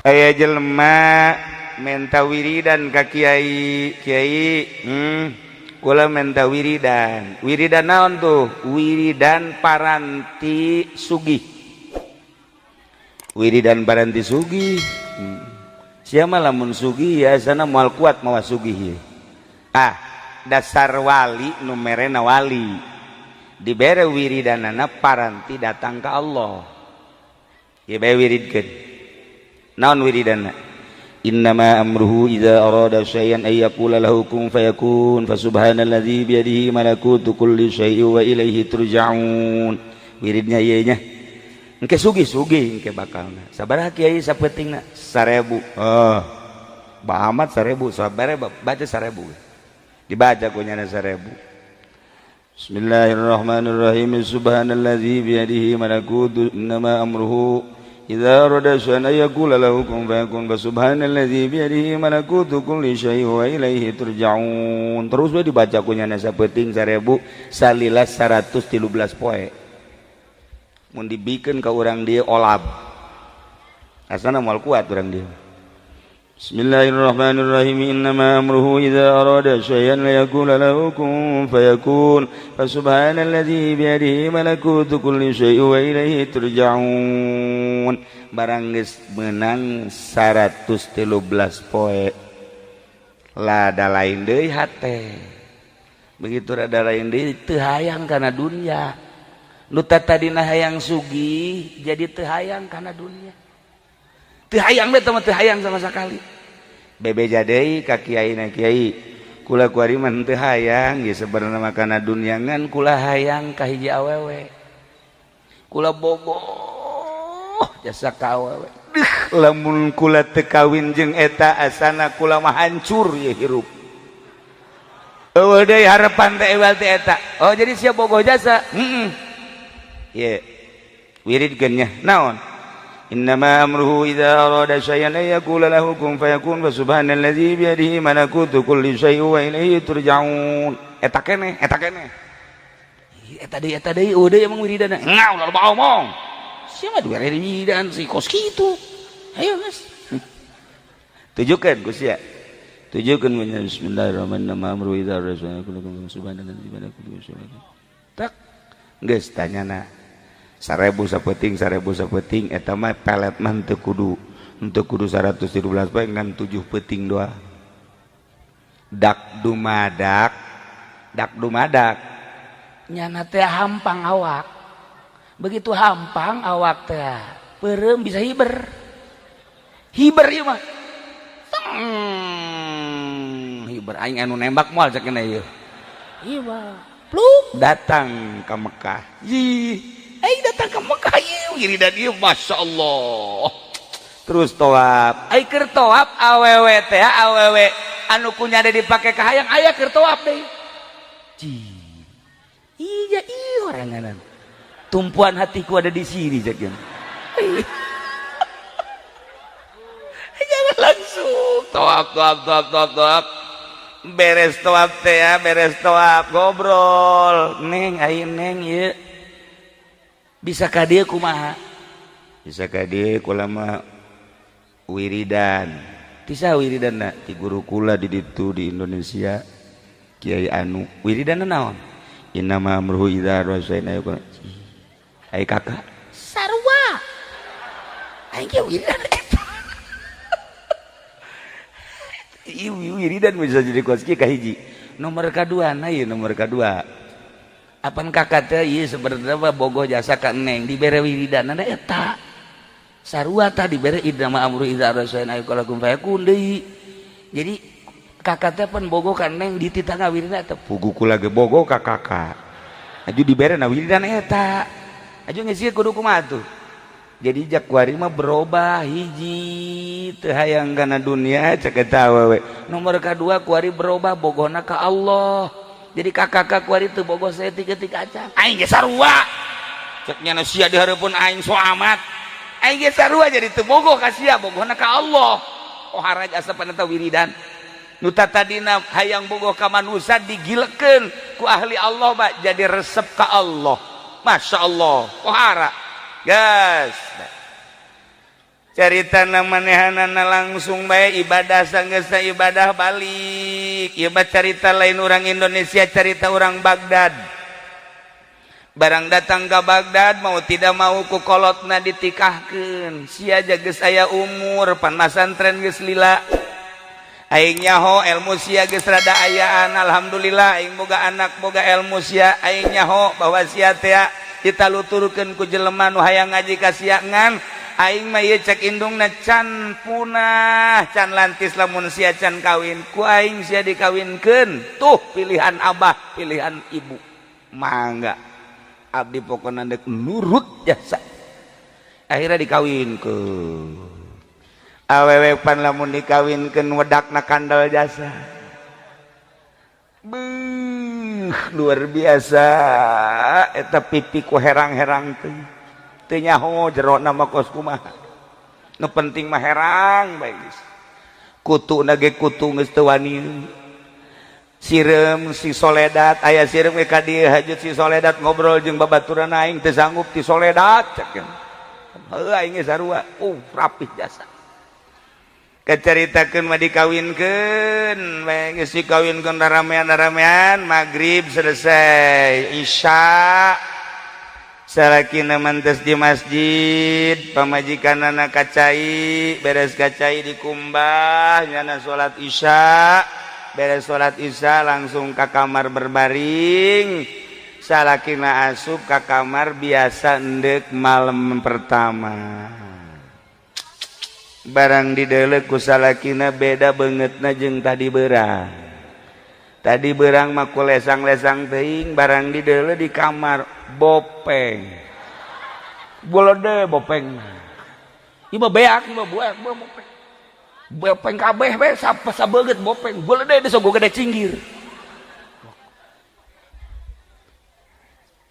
aya jelema menta wiridan ka kiai kula menta wiridan naon tuh wiridan paranti sugih siapa lamun sugih ya sana moal kuat mawa sugih dasar wali numerena wali dibere wiridanana paranti datang ke Allah ya bae wiridkeun naon wiridana innama amruhu idza arada syai'an ay yaqula lahu kun fayakun fasubhanalladzi biyadihi malakutu kulli syai'in wa ilaihi turja'un wiridnya ieu nya engke sugih-sugih engke bakalna sabaraha kiai sapetingna 1000 Mbah Ahmad 1000 sabare baca 1000 dibaca kunyana 1000 Bismillahirrahmanirrahim subhanalladzi biyadihi malakutu innama amruhu idza arada syai'an yaqula lahu kun fayakun subhanalladzi biyadihi malakutu kulli syai'in wa ilaihi turja'un terus we dibaca kunyana saeuting 1000 salila 113 poe mun dibikeun ka urang dieu olab asana moal kuat urang dieu Bismillahirrahmanirrahim innama amruhu idza arada syai'an yaqula lahu kun fayakun fasubhanalladzi biyadihi malakutu kulli syai'in wa ilaihi turja'un barang geus meunang 113 poe lada lain deui hate begitu rada lain deui teu hayang kana dunya nu tadina hayang sugih jadi teu hayang kana dunya teu hayang teh teu hayang sama sekali bebeja deui ka kiaina kiai kula kuari mah teu hayang ge sabarna mah kana dunya ngan kula hayang ka hiji awewe kula bogoh jasa ka awewe lamun kula teu kawin jeung eta asana kula mah hancur ye hirup eueuh deui harepan teh ewal teh eta oh jadi sia bogoh jasa ye wiridkeun nya naon innama amruhu idza arada syai'an yaqula lahu kun fayakun subhanalladzi biyadihi malakutu kulli syai'in wa ilaihi turja'un eta keneh eta deui deui emang wiridana ngau loba omong sia mah dua wiridan si kos kitu ayo geus tujukeun ku sia tujukeun mun bismillahirrahmanirrahim amruhu idza arada syai'an yaqula lahu kun subhanalladzi biyadihi malakutu kulli syai'in tak geus tanyana 1000 sapeting eta mah pelet mah teu kudu 113 poe ngan 7 peuting doang dak dumadak nyana teh hampang awak begitu hampang awak teh peureum bisa hiber ieu mah hiber aing anu nembak moal cenah ieu ieu mah pluk datang ke Mekah aing datang ke Mekah wiridan ieu masyaallah terus tawaf ai keur tawaf awewe teh awewe anu kunyade dipake ka hayang aya keur tawaf deui iya oranganan tumpuan hatiku ada di sini jakeun jangan langsung tawaf beres tawaf teh beres tawaf ngobrol neng aing neng ieu bisa ka dieu kumaha bisa ka dieu kula mah wiridan tisa wiridanna ti guru kula di ditu di Indonesia Kiai Anu wiridanna naon innama amruhu idza arada syai'an yaqula ai kakak sarua aing ge wiridan eta ieu wiridan bisa jadi koski ka hiji nomor kadua na ieu nomor kadua apan kakak teh ieu sebenarnya bogoh jasa ka neng dibere wiridanana eta sarua tah dibere innama amruhu idza arada syai'an yaqula kun fayakun deui jadi kakak teh pan bogoh ka neng dititangna wiridana eta pugu kula ge bogoh ka kakak aju dibere na wiridan eta aju ngeusi kudu kumaha tuh jadi jak kuari mah berubah hiji teu hayang kana dunia cek eta awewe nomor kadua kuari berubah bogohna ka Allah jadi kakak kuari teu bogoh saeutik-eutik acan aing ge sarua cek nya sia di hareupeun aing so amat aing ge sarua jadi teu bogoh ka sia bogohna ka Allah pohara asa paneta wiridan nu tadina hayang bogoh ka manusia digilekeun ku ahli Allah ba jadi resep ka Allah masyaallah pohara gas Carita manehanana langsung bae ibadah sanggesa ibadah balik. Ieu mah carita lain orang Indonesia, carita orang Baghdad. Barang datang ke Baghdad mau tidak mau ku kolotna ditikahkeun. Sia aja geus aya umur pan masantren geus lila. Aing nyaho ilmu sia geus rada ayaan, alhamdulillah aing boga anak boga ilmu sia. Aing nyaho bahwa sia teh ditaluturkeun ku jelema nu hayang ngaji ka sia ngan aing mah ieu cek indungna can punah can lantis lamun sia can kawin ku aing sia dikawinkeun tuh pilihan abah pilihan ibu mangga abdi pokona deuk nurut jasa akhirnya dikawinkeun awewe pan lamun dikawinkeun wedakna kandal jasa luar biasa eta pipi ku herang-herang teh teu nyaho jero nama kos kumaha nu penting mah herang bae geus kutuna ge kutu geus teu wani sireum si Soledad aya sireum ge ka dieu hajut si Soledad ngobrol jeung babaturan aing teu sanggup ti Soledad cek heuh aing ge sarua rapih jasa kacaritakeun mah dikawinkeun bae geus dikawinkeun ramean magrib selesai isya salakina mantes di masjid pamajikanana kacai beres kacai dikumbah nyana salat isya beres salat isya langsung ka kamar berbaring salakina asup ka kamar biasa endek malam pertama barang dideuleu ku salakina beda beungeutna jeung tadi beurang tadi berang mah ku lesang-lesang teuing barang dideuleu di kamar bopeng bolode bopeng ieu mah beak ieu mah buak bopeng bopeng kabeh we sabeget bopeng bolode deus sogo gede cinggir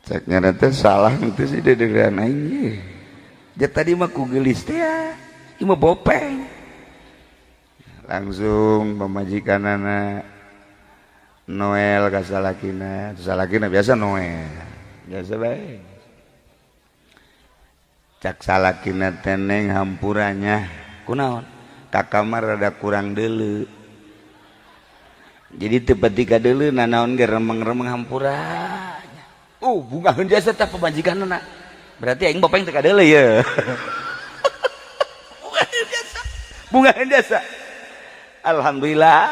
cek ngaran teh salah teh si dedegan aing ye ja tadi mah ku geulis teh ieu mah bopeng langsung pamajikanana Noel ka salakina biasa Noel biasa bae cak salakina teneng hampuranya kunaon ka kamar rada kurang deuleu jadi teu peti ka deuleu nanaon ge remeng-remeng hampuranya bungaheun jasa tah pamajikanna berarti aing bopeng teu ka deuleu ye bungaheun jasa alhamdulillah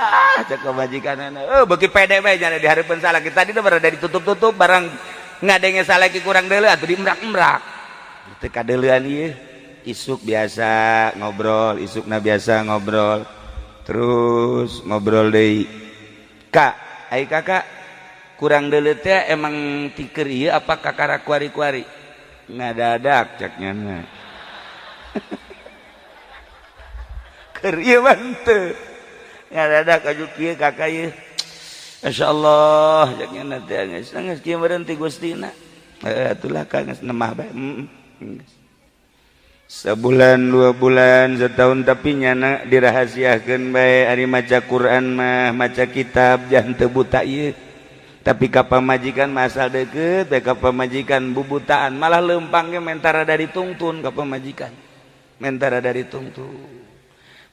cek pamajikanna beuki pede bae nya di hareupeun salaki tadi teh berada ditutup-tutup barang ngadenge salaki kurang deuleu atuh diemrak-emrak teu kadeuleuan ieu isuk biasa ngobrol isukna biasa ngobrol terus ngobrol deui kak ai kakak kurang deuleu teh emang tikeur ieu apa kakara kuari-kuari ngadadak cek nya keur ieu mah teu ngadadak aju kieu kakak ieu masyaallah jaknya nanti geus kieu berhenti gustina atulah ka geus nemah bae sebulan 2 bulan setahun tapi nyana dirahasiakeun bae ari maca Quran mah maca kitab jangan teu buta ieu tapi ka pamajikan masal deukeut bae ka pamajikan bubutaan malah leumpang ge mentara dari tungtun ka pamajikan mentara dari tungtun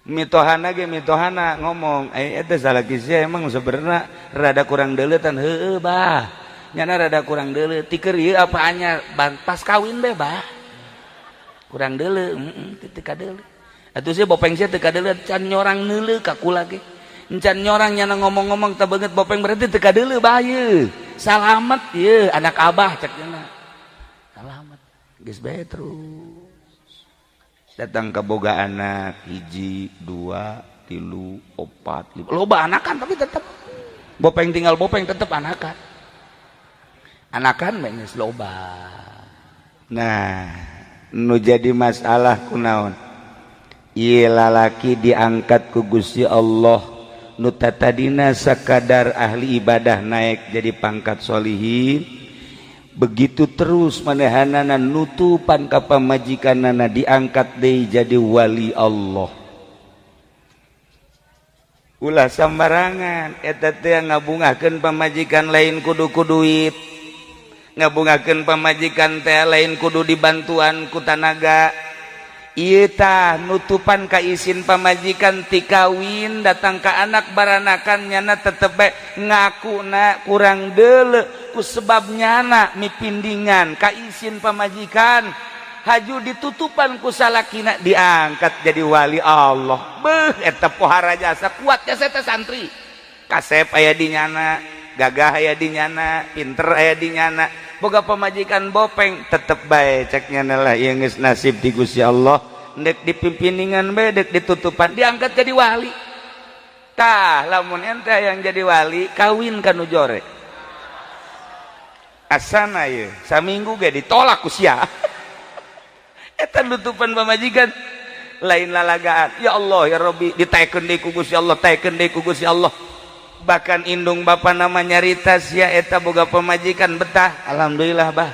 mitohana ge mitohana ngomong eta salaki sia emang sebenarnya rada kurang deuleutan heueuh bah nyana rada kurang deuleu ti keur ieu apa anyar pas kawin bae bah kurang deuleu teu ka deuleu atuh sia bopeng sia teu ka deuleu can nyorang neuleu ka kula ge encan nyorang nyana ngomong-ngomong teu beungeut bopeng berarti teu ka deuleu bah ieu salamet ieu anak abah cek cenah salamet geus bae terus datang ke boga anak 1, 2, 3, 4, 5 loba anakan tapi tetep bopeng tinggal bopeng tetep anakan geus loba nah nu jadi masalah kunaon ieu lalaki diangkat ku Gusti Allah nu tadina sakadar ahli ibadah naik jadi pangkat sholihin begitu terus manehanana nutupan ka pamajikanana diangkat deui jadi wali Allah ulah sambarangan eta teh ngabungakeun pamajikan lain kudu ku duit ngabungakeun pamajikan teh lain kudu dibantuan ku tanaga ieu tah nutupan ka isin pamajikan ti kawin datang ka anak baranakan nyana tetep bae ngakuna kurang deuleu ku sebab nyana mipindingan ka isin pamajikan haju ditutupan ku salakina diangkat jadi wali Allah. Beuh eta pohara jasa kuat jasa eta santri kasep aya di nyana, gagah aya di nyana, pinter aya di nyana, boga pamajikan bopeng tetep bae cek nyana lah ieu geus nasib di Gusti Allah dek dipimpiningan bae dek ditutupan diangkat jadi wali. Tah lamun ente yang jadi wali kawin kanu jore asana ieu saminggu ge ditolak ku sia eta nutupan pamajikan lain lalagaan. Ya Allah ya Rabbi ditaekeun deui ku Gusti Allah, taekeun deui ku Gusti Allah. Bahkan indung bapa nama nyarita sia eta boga pamajikan betah. Alhamdulillah bah.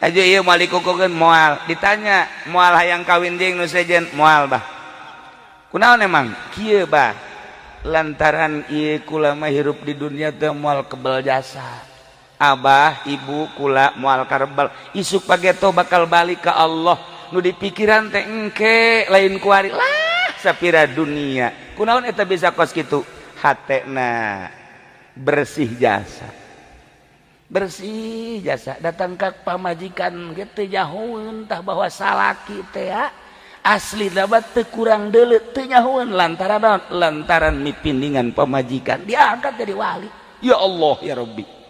Aja ieu moal dikukukeun moal. Ditanya moal hayang kawin jeung nu sejen moal bah. Kunaon emang? Kieu bah. Lantaran ieu kula mah hirup di dunia teh moal kebal jasa. Abah, ibu, kula moal karebal. Isuk pageto bakal balik ka Allah. Nu dipikiran teh engke lain kuari lah sapira dunia. Kunaon eta bisa kos kitu? Hatena bersih jasa. Bersih jasa datang ka pamajikan ge teu nyahoeun tah bahwa salaki teh asli dapat teu kurang deuleu teu nyahoeun lantaran mipindingan pamajikan diangkat jadi wali. Ya Allah ya Rabbi.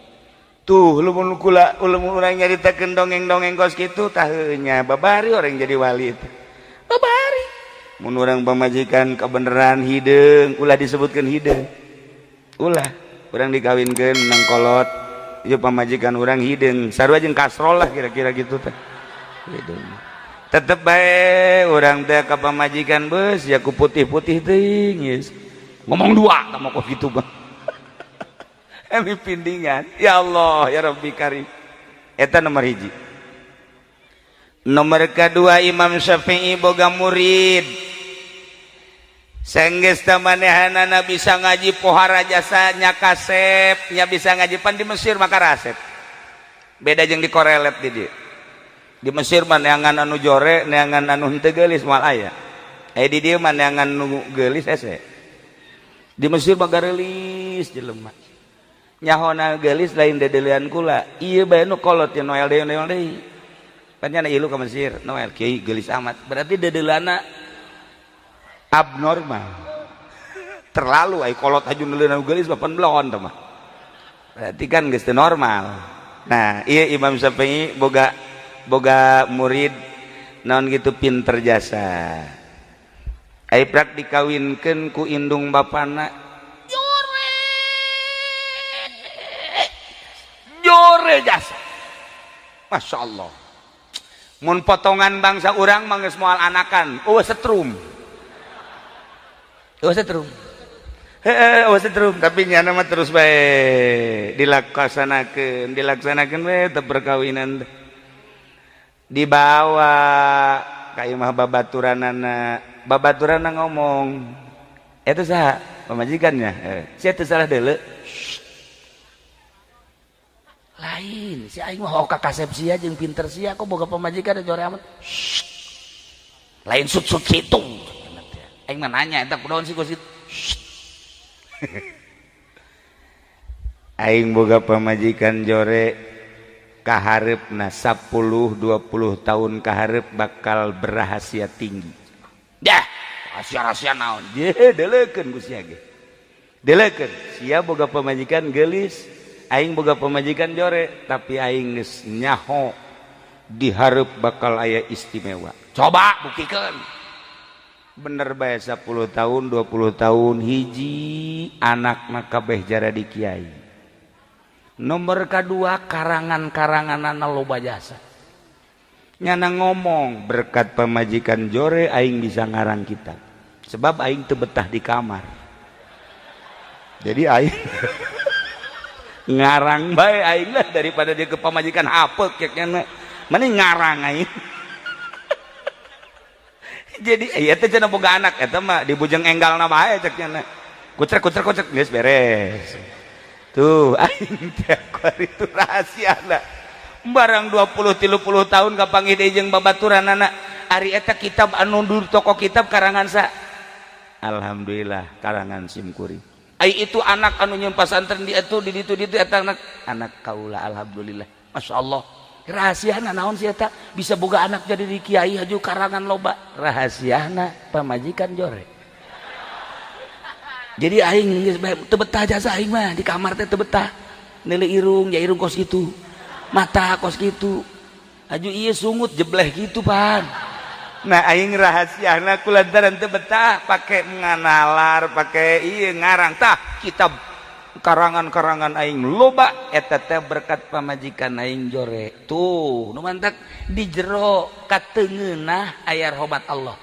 Tuh lamun kula urang nyaritakeun dongeng-dongeng kos kitu tah nya babari orang jadi wali itu. Babari. Mun urang pamajikan kebenaran hideung ulah disebutkeun hideung. Ulah urang dikawinkeun nang kolot ieu pamajikan urang hideung sarua jeung kasrol lah kira-kira gitu teh. Hideung. Tetep bae urang teh ka pamajikan beus ya ku putih-putih teuing geus. Ngomong dua tah kos kitu Bang. Emi pindingan. Ya Allah ya Rabbi Karim. Eta nomor hiji. Nomor kedua Imam Syafi'i boga murid. Senggeus teh manehanana bisa ngaji pohara jasa nya kasep, nya bisa ngaji pan di Mesir maka rasep. Beda jeung di korelet di dieu. Di Mesir mah neangan anu jore, neangan anu henteu geulis moal aya. Di dieu mah neangan nu geulis hese. Di Mesir mah garelis jelema. Nyahona gelis lain dedelean kula ieu bae nu kolot ya Noel deui panjana ilu ka Mesir Noel kieu gelis amat berarti dedeleana abnormal terlalu ai kolot aju neuleun gelis papan blon tah mah berarti kan geus teu normal. Nah ieu Imam Syafi'i boga murid naon gitu pinter jasa ai prak dikawinkeun ku indung bapana jore jasa. Masya Allah. Mun potongan bangsa urang mangges moal anakan. Setrum. Setrum. Setrum. Tapi nyana mah terus bae dilaksanakeun bae teu perkawinan. Dibawa ka imah babaturanna ngomong. Eta saha? Pamajikannya. Sia teu salah deuleu. Lain si aing mah ka kasep sia jeung pinter sia kok boga pamajikan jore amat. Lain sut-sut situng. Aing mah nanya eta kunaon sih gosit. Aing boga pamajikan jore kahareupna 10 20 tahun kahareup bakal berahasia tinggi. Dah, rahasia-rahasia naon? Ye deleukeun ku sia ge. Deleukeun sia boga pamajikan geulis. Aing boga pamajikan jore tapi aing geus nyaho dihareup bakal aya istimewa. Coba buktikeun. Bener bae 10 tahun 20 tahun hiji anakna kabeh jadi kiai. Nomor kedua karangan-karanganana loba jasa. Nyana ngomong berkat pamajikan jore aing bisa ngarang kitab. Sebab aing teu betah di kamar. Jadi aing ngarang bae aing lah daripada dia ke pamajikan hapek keknya mending ngarang aing. Jadi ieu teh cenah boga anak eta mah dibujeng enggalna bae ceknya kucrek geus beres. Tuh aing teh kuari itu rahasiana barang 20 30 tahun kapanggih deui jeung babaturanana ari eta kitab anu dur toko kitab karangan sa Alhamdulillah karangan Simkuring. ai itu anak anu nyeun pasantren di ditu eta anak kaula. Alhamdulillah Masya Allah. Rahasiana naon sih eta bisa boga anak jadi di kiai haju karangan loba. Rahasiana pamajikan jore. Jadi aing geus teu betah jasa aing mah di kamar teh teu betah. Neule irung ya irung kos kitu. Mata kos kitu. Haju ieu sungut jebleh kitu pan. Nah aing rahasiana kulantaran teu betah pake nganalar pake ieu ngarang tah kitab karangan-karangan aing loba eta teh berkat pamajikan aing jore. Tuh nu mantak di jero kateungeunah aya rahmat Allah.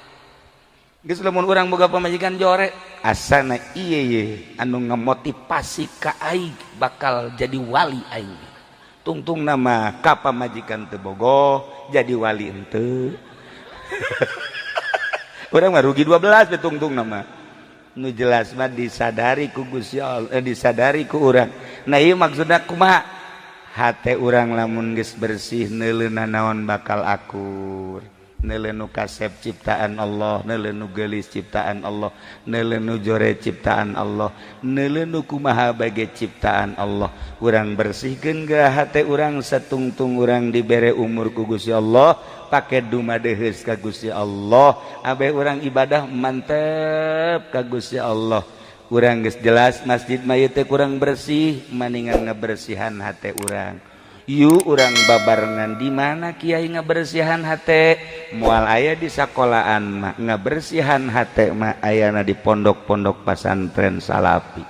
Geus lamun urang boga pamajikan jore asana ieu ye anu ngamotivasi ka aing bakal jadi wali aing. Tungtung nama ka pamajikan teu bogoh jadi wali henteu. Urang mah rugi 12 betungtung nama. Nu jelas mah disadari ku Gusti Allah, disadari ku urang. Nah ieu maksudna kumaha? Hate urang lamun geus bersih neuleuna naon bakal akur. Neuleu kasep ciptaan Allah, neuleu geulis ciptaan Allah, neuleu jore ciptaan Allah, neuleu kumaha bage ciptaan Allah. Urang bersihkeun geura hate urang satungtung urang dibere umur ku Gusti Allah, pake dumadeheus ka Gusti Allah, abe urang ibadah mantep ka Gusti Allah. Urang geus jelas masjid mah teh kurang bersih, maningan ngabersihan hate urang. Yu urang babarengan di mana kiai ngabersihan hate moal aya di sakolahan mah ngabersihan hate mah ayana di pondok-pondok pesantren salafi.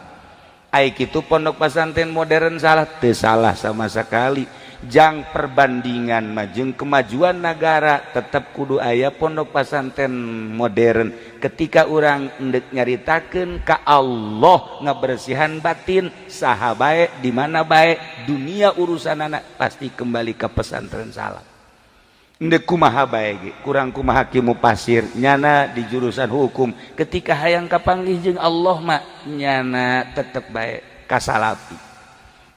Ai kitu pondok pesantren modern salah teu salah sama sekali. Jang perbandingan mah jeung kemajuan negara tetap kudu aya pondok pesantren modern. Ketika urang endek nyaritakeun ka Allah ngabersihan batin saha bae di mana bae dunia urusanana pasti kembali ke pesantren salaf. Endek kumaha bae ge kurang kumaha kimu pasir nyana di jurusan hukum ketika hayang kapanggih jeung Allah mah nyana tetep bae ka salafi.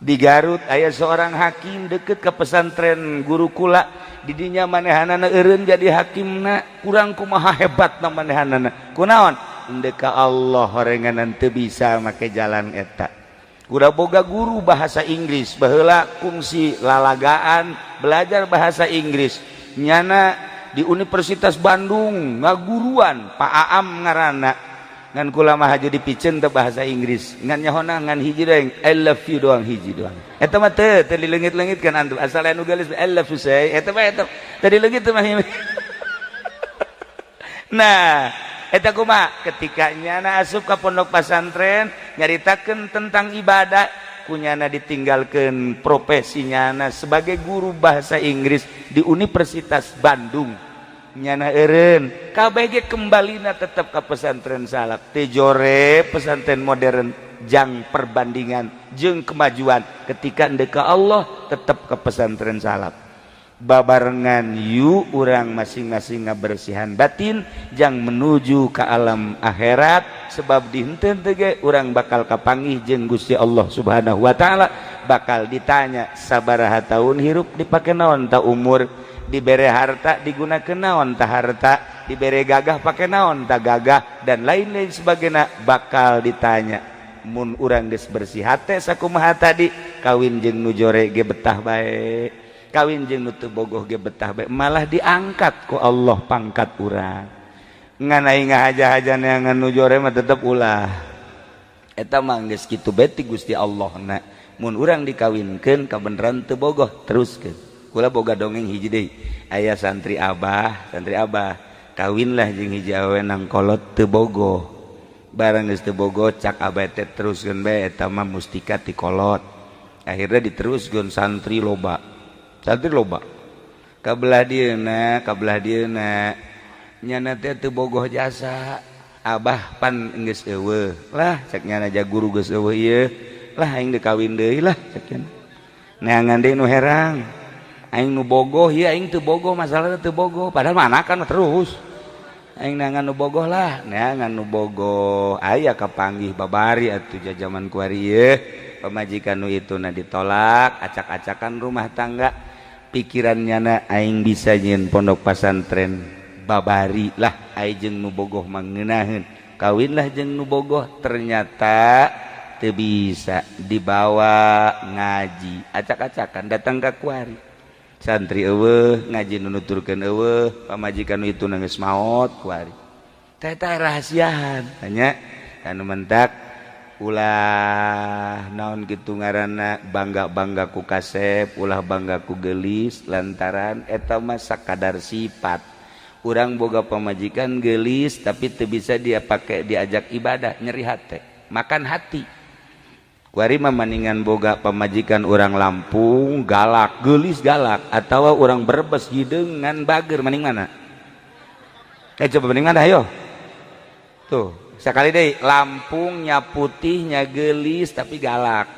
Di Garut aya seorang hakim deket ke pesantren guru kula didinya manehanana eureun jadi hakimna kurang kumaha hebatna manehanana kunaon endek ka Allah horenganan teu bisa make jalan eta. Kuda boga guru bahasa Inggris baheula kungsi lalagaan belajar bahasa Inggris nyana di Universitas Bandung ngaguruan Pak Aam ngaranna ngan kula mah haju dipicen teh bahasa Inggris ngan nyahona ngan hiji doang I love you doang hiji doang eta mah teu dileungit-leungitkeun antum asal anu gelis I love you say eta mah eta tadi leungit teh mah. Nah eta kumaha ketika nyana asup ka pondok pesantren nyaritakeun tentang ibadah kunyana ditinggalkeun profesi nyana sebagai guru bahasa Inggris di Universitas Bandung. Nyana eureun kabeh ge kembalina tetep ka pesantren salaf teu jore pesantren modern jang perbandingan jeung kemajuan ketika endeu ka Allah tetep ka pesantren salaf babarengan yu urang masing-masing ngabersihan batin jang menuju ka alam akhirat sebab di henteu teh ge urang bakal kapanggih jeung Gusti Allah Subhanahu wa taala bakal ditanya sabaraha taun hirup dipake naon ta umur dibere harta digunakeun naon tah harta dibere gagah pake naon tah gagah dan lain-lain sebagainya bakal ditanya. Mun urang geus bersih hate sakumaha tadi kawin jeung nu jore ge betah bae kawin jeung nu teu bogoh ge betah bae malah diangkat ku Allah pangkat urang ngan aing ngahaja-hajana ngan nu jore mah tetep ulah eta mah geus kitu bae ti Gusti Allahna. Mun urang dikawinkeun kabeneran teu bogoh teruskeun. Kula boga dongeng hiji deui aya santri abah kawinlah jeung hiji awewe nang kolot teu bogoh barang geus teu bogoh cak abah teh teruskeun bae eta mah mustika ti kolot akhirna diteruskeun santri loba kabelah dieuna nyana teh teu bogoh jasa abah pan geus eueuh lah cek nyana ja guru geus eueuh ieu lah aing dikawin deui lah cek nyana neangan deui nu herang aing nu bogoh ya aing teu bogoh masalahna teu bogoh padahal mah anakan terus aing nangan nu bogoh lah neangan nu bogoh aya kapanggih babari atuh jajaman kuari ieu pamajikan nu ituna ditolak acak-acakan rumah tangga pikirannya na aing bisa nyieun pondok pesantren babari lah ai jeung nu bogoh manggeunaheun kawinlah jeung nu bogoh ternyata teu bisa dibawa ngaji acak-acakan datang ka kuari santri eueuh ngaji nu nuturkeun eueuh pamajikan nu itu geus maot kuari teh rahasiaan tanya anu mentak ulah naon kitu ngaranna bangga ku kasep ulah bangga ku geulis lantaran eta mah sakadar sifat urang boga pamajikan geulis tapi teu bisa dia pake diajak ibadah nyeri hate makan hati kuari mah maningan boga pamajikan urang Lampung galak geulis galak atawa urang Brebes hideung ngan bager maning mana coba maning mana ayo tuh sekali deh Lampung nya putih nya geulis tapi galak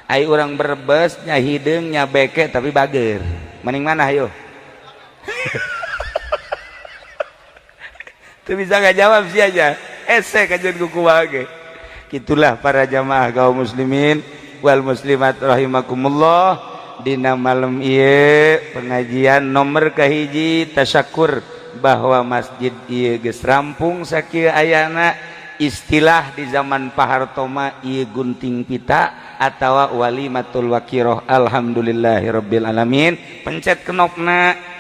ai urang Brebes nya hideung nya beke tapi bager maning mana ayo tuh bisa gak jawab sih aja esek aja kuku wage gitulah para jamaah kaum muslimin wal muslimat rahimakumullah dina malam ieu pengajian nomor kahiji tasyakur bahwa masjid ieu geus rampung sakieu ayana istilah di zaman Pak Harto mah ieu gunting pita atawa walimatul wakiroh alhamdulillahirabbil alamin pencet knopna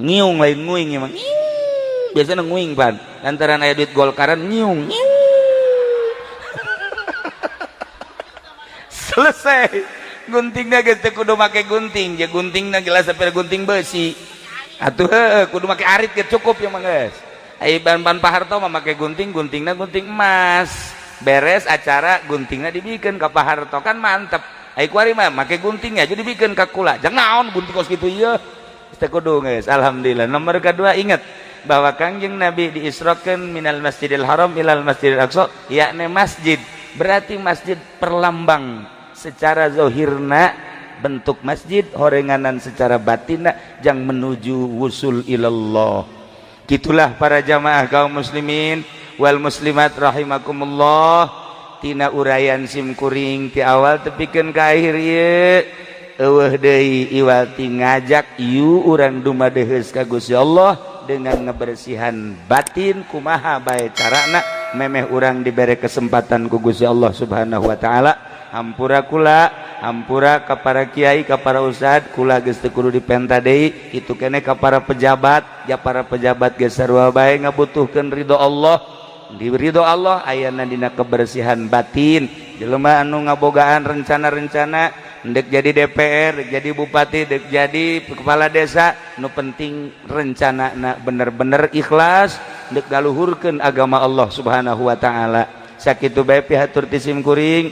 ngiung lain nguing emang biasanya nguing pan lantaran aya duit golkaran ngiung selesai guntingna geus teu kudu make gunting je guntingna geus saper gunting besi atuh kudu make arit ge cukup ya mah geus ai ban-ban Pak Harto mah make gunting guntingna gunting emas beres acara guntingna dibikeun ka Pak Harto kan mantep ai kuari mah make guntingnya jadi dibikeun ka kula jangan naon gunting kos kitu ieu kudu guys alhamdulillah nomor kedua ingat bahwa kangjeng Nabi diisrokeun minal masjidil haram ilal masjidil aqsa yakni masjid berarti masjid perlambang secara zahirna bentuk masjid horenganan secara batinna jang menuju wusul ilallah gitulah para jamaah kaum muslimin wal muslimat rahimakumullah tina urayan simkuring ti awal tepikeun ka akhir ieu eueuh deui iwati ngajak ieu urang dumadeheus ka Gusti Allah dengan ngebersihan batin kumaha bae carana memeh urang dibere kesempatan ku Gusti Allah Subhanahu wa taala hampura kula hampura ka para kiai ka para ustad kula geus teu kudu dipenta deui itu keneh ka para pejabat ya para pejabat geus sarua bae ngabutuhkeun ridho Allah di ridho Allah ayana dina kebersihan batin jelema anu ngabogaan rencana-rencana dek jadi DPR, dek jadi bupati, dek jadi kepala desa nu penting rencana na bener-bener ikhlas dek galuhurkeun agama Allah Subhanahu wa taala sakitu bae pihatur ti simkuring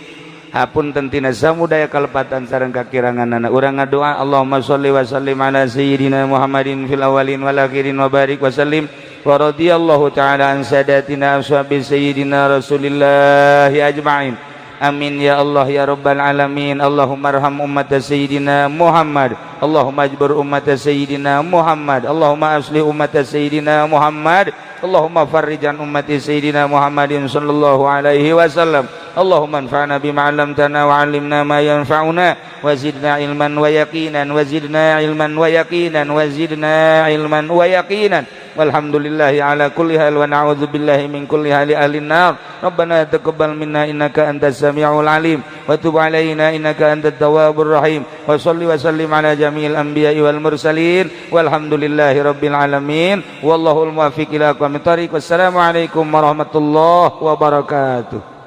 hapunten tina samudaya kalepatan sareng kakiranganna urang ngadoa Allahumma sholli wa sallim ala sayyidina Muhammadin fil awwalin wal akhirin wa barik wa sallim wa radhiyallahu taala an sadatina ashabi sayyidina Rasulillah ajma'in amin ya Allah ya rabbal alamin Allahumma arham ummat sayyidina Muhammad Allahumma ajbur ummat sayyidina Muhammad Allahumma aslih ummat sayyidina Muhammad Allahumma farrijan ummati sayyidina Muhammadin sallallahu alaihi wasallam Allahumma anfa'na bima 'allamtana wa 'allimna ma yanfa'una wa zidna ilman wa yaqinan wa zidna ilman wa yaqinan wa zidna ilman wa yaqinan walhamdulillahi ala kulli hal wa na'udzu billahi min kulli hali ahli nar rabbana taqabbal minna innaka antas samiul alim wa tub alaina innaka antat tawwabur rahim wa shalli wa sallim ala jami'il anbiya'i wal mursalin walhamdulillahi rabbil alamin wallahul muwaffiq ila aqwamit thariq wassalamu alaikum warahmatullahi wabarakatuh.